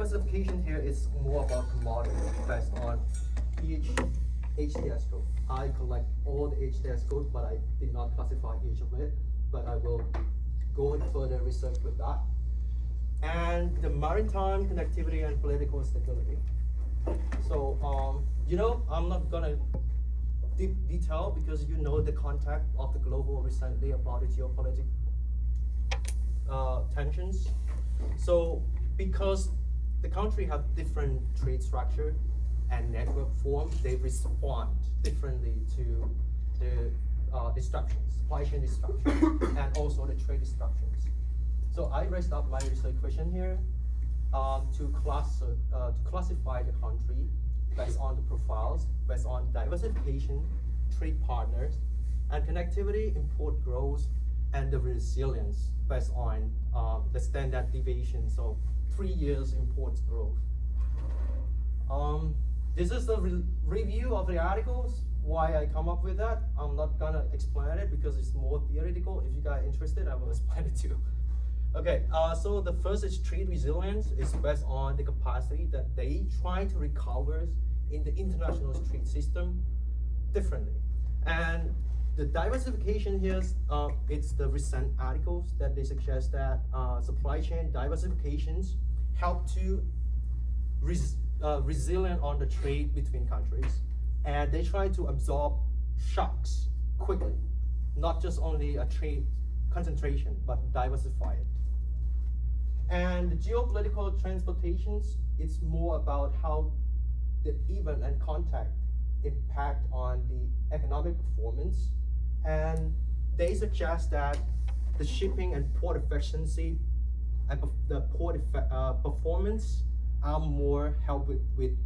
diversification here is more about commodity based on each HTS code. I collect all the HTS code, but I did not classify each of it, but I will go in further research with that. And the maritime connectivity and political stability. So, I'm not gonna deep detail because you know the context of the global recently about the geopolitical tensions. So, because the country have different trade structure and network form, they respond differently to the disruptions, supply chain disruptions, and also the trade disruptions. So I raised up my research question here to classify the country based on the profiles, based on diversification, trade partners, and connectivity, import growth, and the resilience based on the standard deviation, so 3 years import growth. This is the review of the articles, why I come up with that. I'm not gonna explain it because it's more theoretical. If you guys are interested, I will explain it too. Okay, so the first is trade resilience is based on the capacity that they try to recover in the international trade system differently. And the diversification here, it's the recent articles that they suggest that supply chain diversifications help to resilient on the trade between countries. And they try to absorb shocks quickly, not just only a trade concentration, but diversify it. And the geopolitical transportations, it's more about how the event and contact impact on the economic performance. And they suggest that the shipping and port efficiency and the port performance are more help with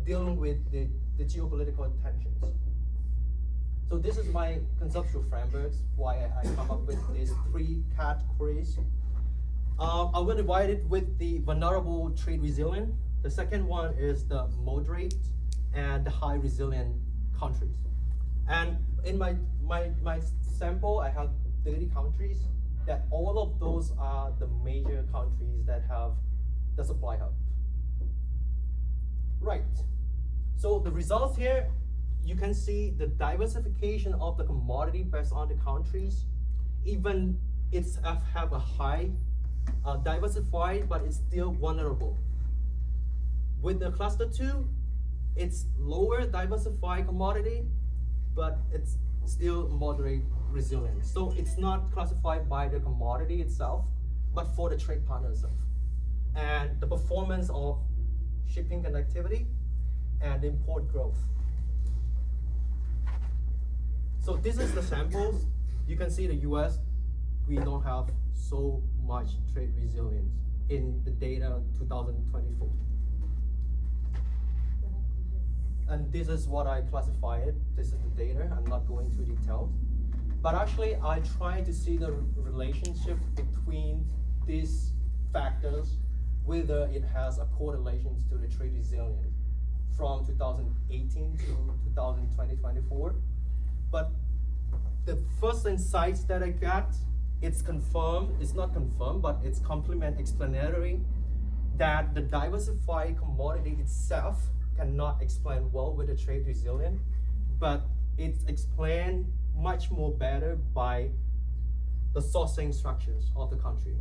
dealing with the geopolitical tensions. So this is my conceptual frameworks, why I come up with these 3 categories. I will divide it with the vulnerable trade resilient. The second one is the moderate and the high resilient countries. And in my sample, I have 30 countries that all of those are the major countries that have the supply hub. Right. So the results here, you can see the diversification of the commodity based on the countries. Even it's have a high diversified, but it's still vulnerable. With the cluster 2, it's lower diversified commodity, but it's still moderate resilience. So it's not classified by the commodity itself, but for the trade partner itself. And the performance of shipping connectivity and import growth. So this is the samples. You can see the US, we don't have so much trade resilience in the data 2024. And this is what I classified. This is the data. I'm not going into details. But actually, I try to see the relationship between these factors, whether it has a correlation to the trade resilience from 2018 to 2024. But the first insights that I got, it's confirmed, it's not confirmed, but it's complement explanatory that the diversified commodity itself cannot explain well with the trade resilience, but it's explained much more better by the sourcing structures of the country.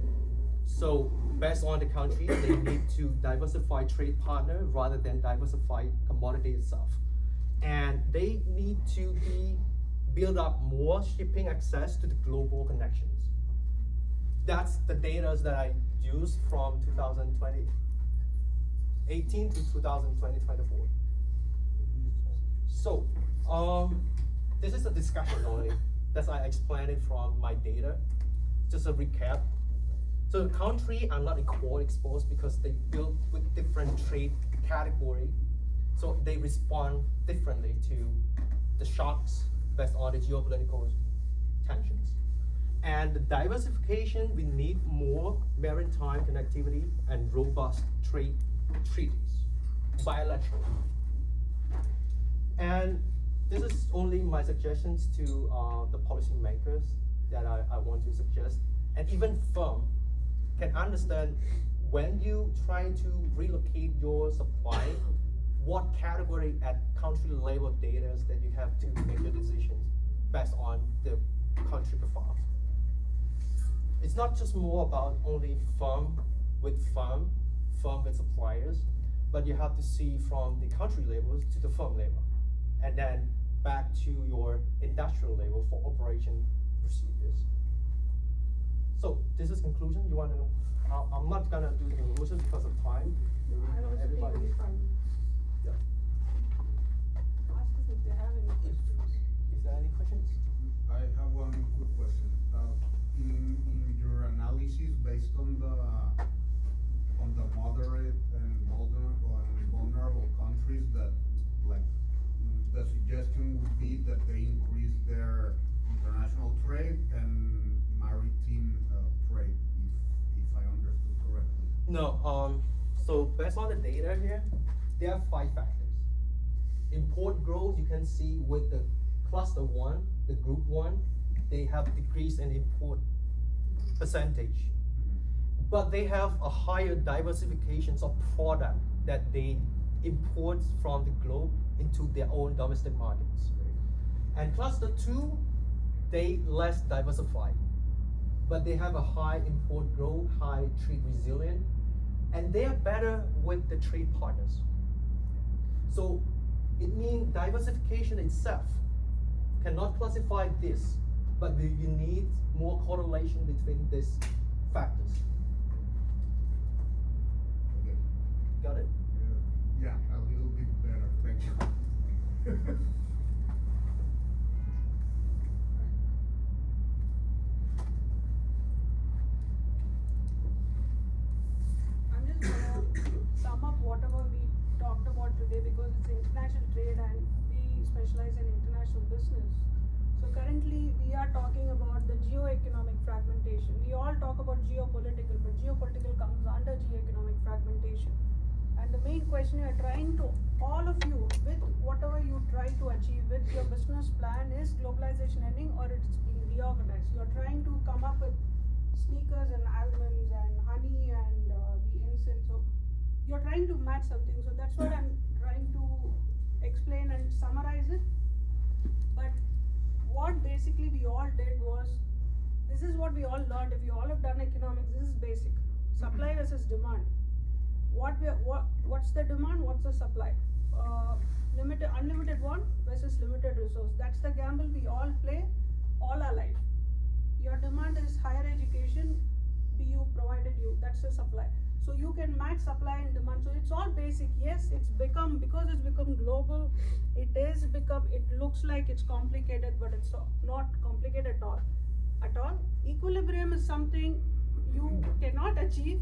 So based on the country, they need to diversify trade partner rather than diversify commodity itself. And they need to build up more shipping access to the global connections. That's the data that I used from 2018 to 2024. So this is a discussion only. That's why I explained it from my data. Just a recap. So the country are not equally exposed because they build with different trade category. So they respond differently to the shocks based on the geopolitical tensions. And the diversification, we need more maritime connectivity and robust trade treaties, bilateral. And this is only my suggestions to the policymakers that I want to suggest. And even firm can understand when you try to relocate your supply, what category at country level data that you have to make your decisions based on the country profile. It's not just more about only firm with suppliers, but you have to see from the country levels to the firm level, and then back to your industrial level for operation procedures. So this is conclusion. You want to? I'm not gonna do the conclusion because of time. Maybe I was everybody. thinking from Yeah. ask us if they have any questions. Is there any questions? I have one quick question. In your analysis, based on the moderate and vulnerable countries, that like the suggestion would be that they increase their international trade and maritime trade, if I understood correctly. No. So based on the data here, there are 5 factors. Import growth, you can see with the cluster 1, the group 1, they have decreased in import percentage. But they have a higher diversification of product that they import from the globe into their own domestic markets. And cluster 2, they less diversified, but they have a high import growth, high trade resilient, and they are better with the trade partners. So it means diversification itself cannot classify this, but you need more correlation between these factors. Okay. Got it? Yeah, a little bit better. Thank you. I'm just gonna sum up whatever we talked about today because it's international trade and we specialize in international business. So currently we are talking about the geo-economic fragmentation. We all talk about geopolitical, but geopolitical comes under geo-economic fragmentation. And the main question you are trying to, all of you, with whatever you try to achieve with your business plan, is globalization ending or it's being reorganized. You are trying to come up with sneakers and almonds and honey and the incense. So you're trying to match something. So that's what I'm trying to explain and summarize it. But what basically we all did was, this is what we all learned. If you all have done economics, this is basic. Supply versus demand. What's the demand? What's the supply? Unlimited want versus limited resource. That's the gamble we all play all our life. Your demand is higher education, BU provided you. That's the supply. So you can match supply and demand. So it's all basic. Yes, it's become, because it's become global, it looks like it's complicated, but it's not complicated at all. Equilibrium is something you cannot achieve,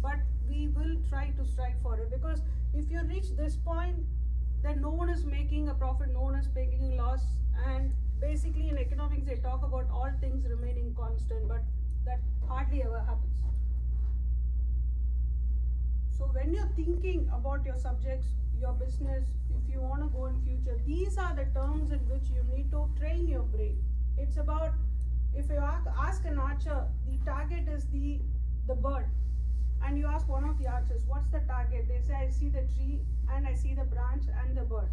but we will try to strive for it, because if you reach this point, then no one is making a profit, no one is making a loss, and basically in economics they talk about all things remaining constant, but that hardly ever happens. So when you're thinking about your subjects, your business, if you want to go in future, these are the terms in which you need to train your brain. It's about, if you ask an archer, the target is the bird, and you ask one of the archers, what's the target? They say, I see the tree and I see the branch and the bird.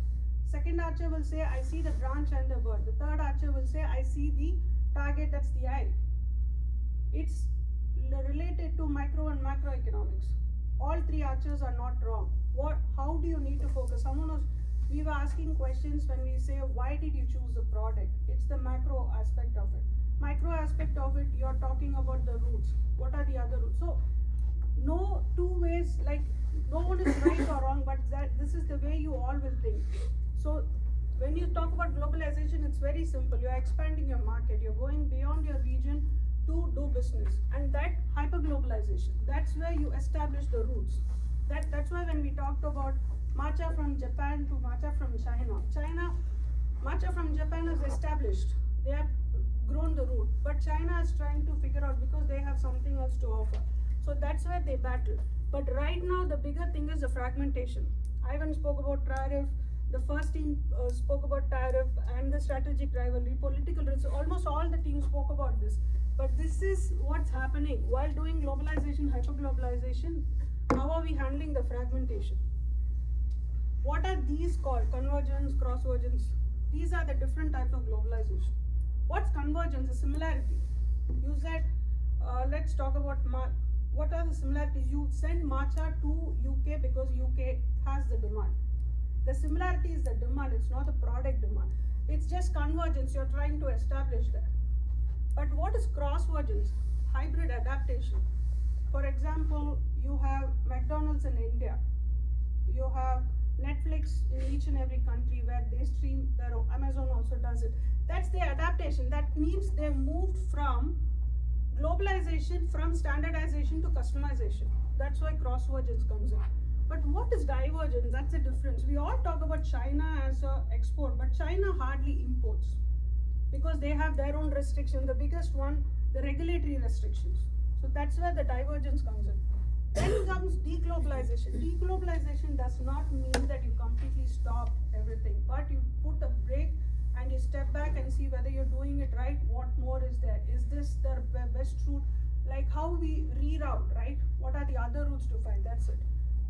Second archer will say, I see the branch and the bird. The third archer will say, I see the target, that's the eye. It's related to micro and macroeconomics. All 3 archers are not wrong. How do you need to focus? We were asking questions when we say, why did you choose the product? It's the macro aspect of it. Micro aspect of it, you're talking about the roots. What are the other roots? So, no 2 ways, like no one is right or wrong, but this is the way you all will think. So, when you talk about globalization, it's very simple. You're expanding your market, you're going beyond your region to do business, and that hyperglobalization, that's where you establish the roots. That's why when we talked about matcha from Japan to matcha from China, matcha from Japan is established. They have grown the root, but China is trying to figure out, because they have something else to offer. So that's where they battle. But right now the bigger thing is the fragmentation. Ivan spoke about tariff, the first team spoke about tariff and the strategic rivalry, political risk. Almost all the teams spoke about this. But this is what's happening while doing globalization, hyperglobalization. How are we handling the fragmentation? What are these called? Convergence, cross-vergence. These are the different types of globalization. What's convergence? A similarity. You said, let's talk about what are the similarities? You send matcha to UK because UK has the demand. The similarity is the demand, it's not the product demand. It's just convergence you're trying to establish there. But what is cross-vergence? Hybrid adaptation. For example, you have McDonald's in India. You have Netflix in each and every country where they stream their own. Amazon also does it. That's the adaptation. That means they've moved from globalization, from standardization to customization. That's why cross-vergence comes in. But what is divergence? That's the difference. We all talk about China as an export, but China hardly imports because they have their own restrictions. The biggest one, the regulatory restrictions. So that's where the divergence comes in. Then comes deglobalization. Deglobalization does not mean that you completely stop everything, but you put a break and you step back and see whether you're doing it right. What more is there? Is this the best route? Like how we reroute, right? What are the other routes to find? That's it.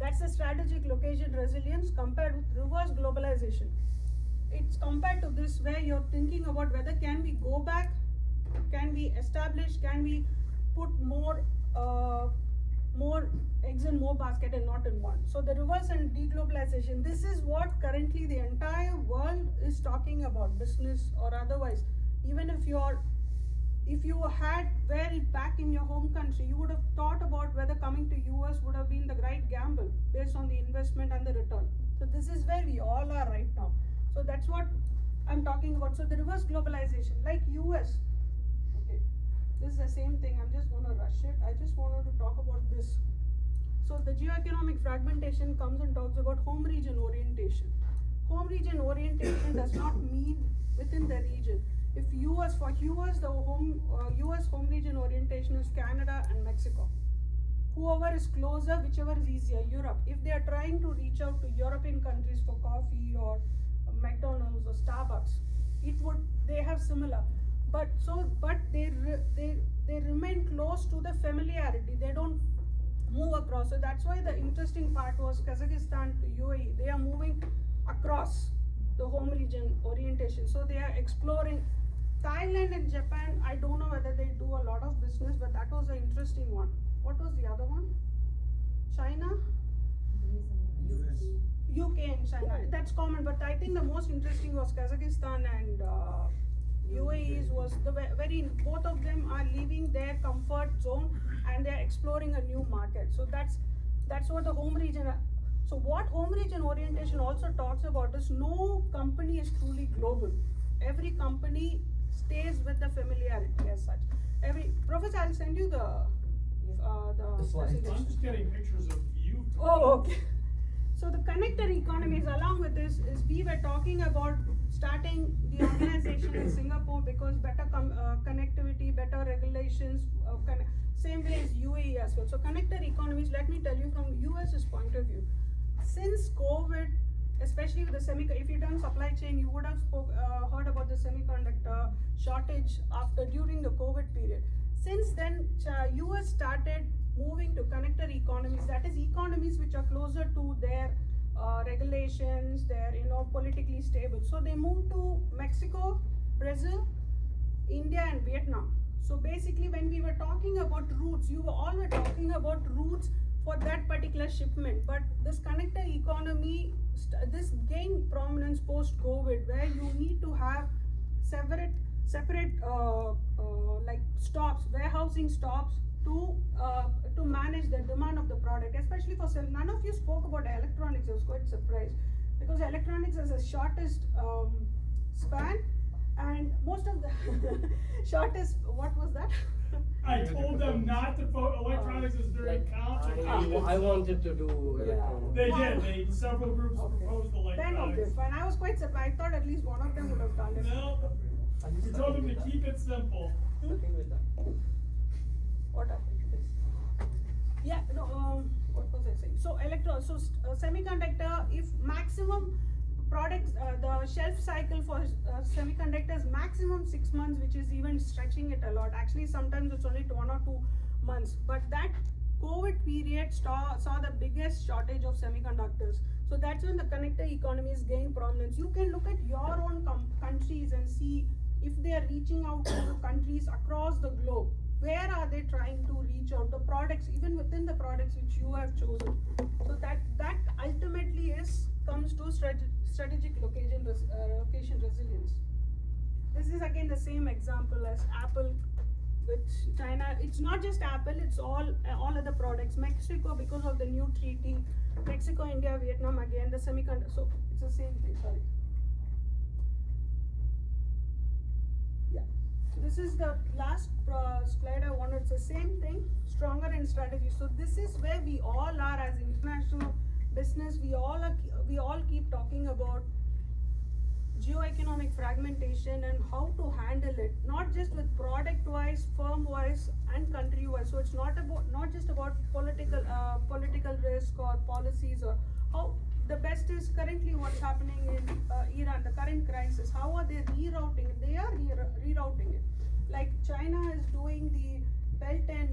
That's the strategic location resilience compared with reverse globalization. It's compared to this where you're thinking about whether can we go back, can we establish, can we put more eggs in more basket and not in one. So the reverse and deglobalization, this is what currently the entire world is talking about, business or otherwise. Even if you had wear it back in your home country, you would have thought about whether coming to US would have been the right gamble based on the investment and the return. So this is where we all are right now. So that's what I'm talking about. So the reverse globalization, like US, okay, this is the same thing. I'm just going to rush it. I just wanted to talk about this. So the geoeconomic fragmentation comes and talks about home region orientation. Home region orientation does not mean within the region. If US, for US, the US home region orientation is Canada and Mexico. Whoever is closer, whichever is easier, Europe. If they are trying to reach out to European countries for coffee or McDonald's or Starbucks, they have similar. But they remain close to the familiarity. They don't move across. So that's why the interesting part was Kazakhstan to UAE. They are moving across the home region orientation. So they are exploring. Thailand and Japan, I don't know whether they do a lot of business, but that was an interesting one. What was the other one? China? US. UK and China. That's common, but I think the most interesting was Kazakhstan and UAE's was both of them are leaving their comfort zone and they're exploring a new market. So that's what the home region. So what home region orientation also talks about is no company is truly global. Every company stays with the familiarity as such. Professor, I'll send you the slide. presentation. I'm just getting pictures of you. Oh, okay. So the connector economies, along with this, is we were talking about starting the organization in Singapore because better connectivity, better regulations, same way as UAE as well. So connector economies, let me tell you from US's point of view, since COVID, especially with the if you've done supply chain, you would have heard about the semiconductor shortage during the COVID period. Since then, US started moving to connector economies, that is economies which are closer to their regulations, they're politically stable. So they moved to Mexico, Brazil, India and Vietnam. So basically when we were talking about routes, you all were talking about routes for that particular shipment, but this connector economy, this gained prominence post-COVID where you need to have separate like stops, warehousing stops to manage the demand of the product, especially for none of you spoke about electronics. I was quite surprised because electronics is the shortest span and most of the shortest, what was that? I told them not to vote electronics is very complicated. I wanted to do electronics. They did. Several groups Okay. proposed Then electronics. okay, fine. I was quite surprised. I thought at least one of them would have done it. No, we told them to keep it simple. Working with that. What happened? Yeah, no, what was I saying? So semiconductor, if maximum products, the shelf cycle for semiconductors maximum 6 months, which is even stretching it a lot. Actually, sometimes it's only 1 or 2 months. But that COVID period saw the biggest shortage of semiconductors. So that's when the connector economies gain prominence. You can look at your own countries and see if they are reaching out to countries across the globe. Where are they trying to reach out? The products, even within the products which you have chosen. So that ultimately comes to strategic location resilience. This is again the same example as Apple with China. It's not just Apple, it's all other products. Mexico, because of the new treaty, Mexico, India, Vietnam, again the semiconductor. So it's the same thing. Sorry. Yeah. So this is the last slide I wanted. It's the same thing, stronger in strategy. So this is where we all are as international business. We all keep talking about geoeconomic fragmentation and how to handle it, not just with product wise, firm wise, and country wise. So it's not just about political risk or policies, or how the best is currently what's happening in Iran, the current crisis. How are they rerouting it? They are rerouting it. Like China is doing the Belt and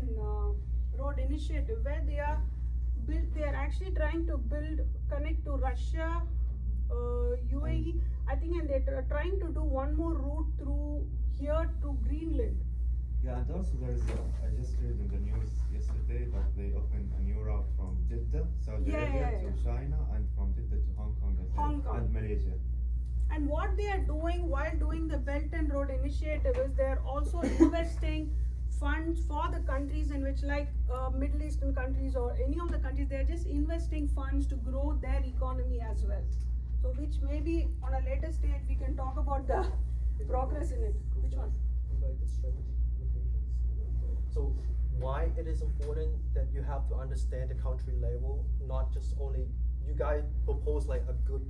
Road Initiative, where they are actually trying to connect to Russia, UAE, I think, and they're trying to do one more route through here to Greenland. Yeah, and also there is I just read in the news yesterday that they opened a new route from Jeddah, Saudi Arabia to China, and from Jeddah to Hong Kong, I think, Hong Kong. and Malaysia. And what they are doing while doing the Belt and Road Initiative is they're also investing funds for the countries in which, like Middle Eastern countries or any of the countries, they're just investing funds to grow their economy as well. So which maybe on a later stage we can talk about the progress in it. Which one? Like the strategic locations. So why it is important that you have to understand the country level, not just only you guys propose like a good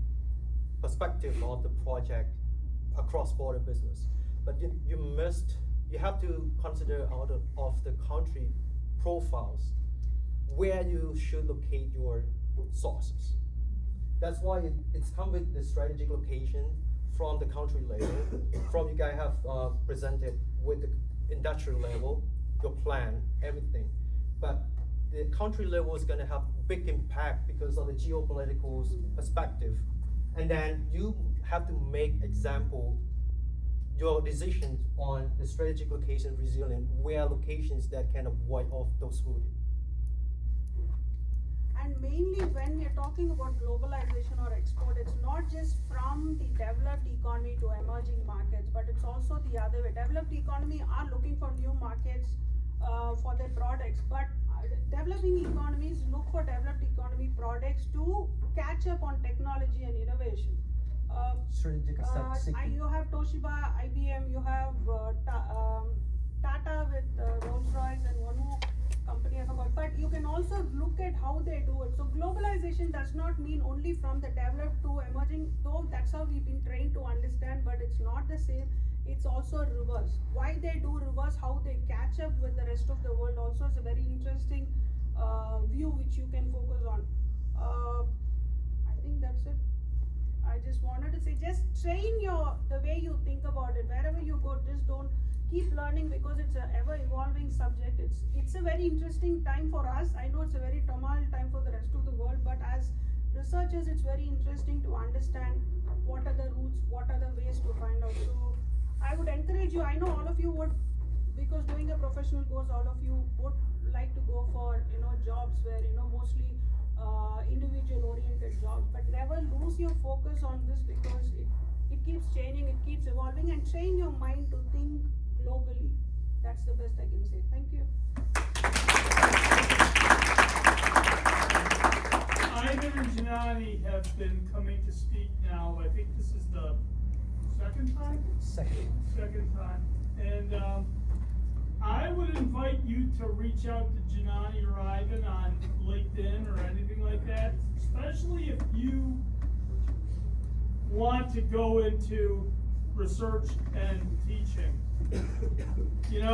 perspective of the project across border business, but you have to consider out of the country profiles where you should locate your sources. That's why it's come with the strategic location from the country level. From you guys have presented with the industrial level, your plan, everything. But the country level is going to have big impact because of the geopolitical perspective. And then you have to make your decisions on the strategic location resilient, where locations that can avoid of those routes. And mainly when we are talking about globalization or export, it's not just from the developed economy to emerging markets, but it's also the other way. Developed economy are looking for new markets for their products, but developing economies look for developed economy products to catch up on technology and innovation. Strategic You have Toshiba, IBM, you have Tata with Rolls-Royce, and one more company I forgot. But you can also look at how they do it. So globalization does not mean only from the developed to emerging, though that's how we've been trained to understand, but it's not the same. It's also reverse. Why they do reverse, how they catch up with the rest of the world also is a very interesting view which you can focus on. I think that's it. I just wanted to say, just train the way you think about it. Wherever you go, just don't keep learning, because it's an ever evolving subject. It's a very interesting time for us. I know it's a very tumult time for the rest of the world, but as researchers, it's very interesting to understand what are the routes, what are the ways to find out. So I would encourage you, I know all of you would, because doing a professional course, all of you would like to go for jobs where mostly individual oriented jobs, but never lose your focus on this, because it keeps changing, it keeps evolving, and train your mind to think globally. That's the best I can say. Thank you. Ivan and Janani have been coming to speak now. I think this is the second time? Second time. And I would invite you to reach out to Janani or Ivan on LinkedIn or anything like that, especially if you want to go into research and teaching.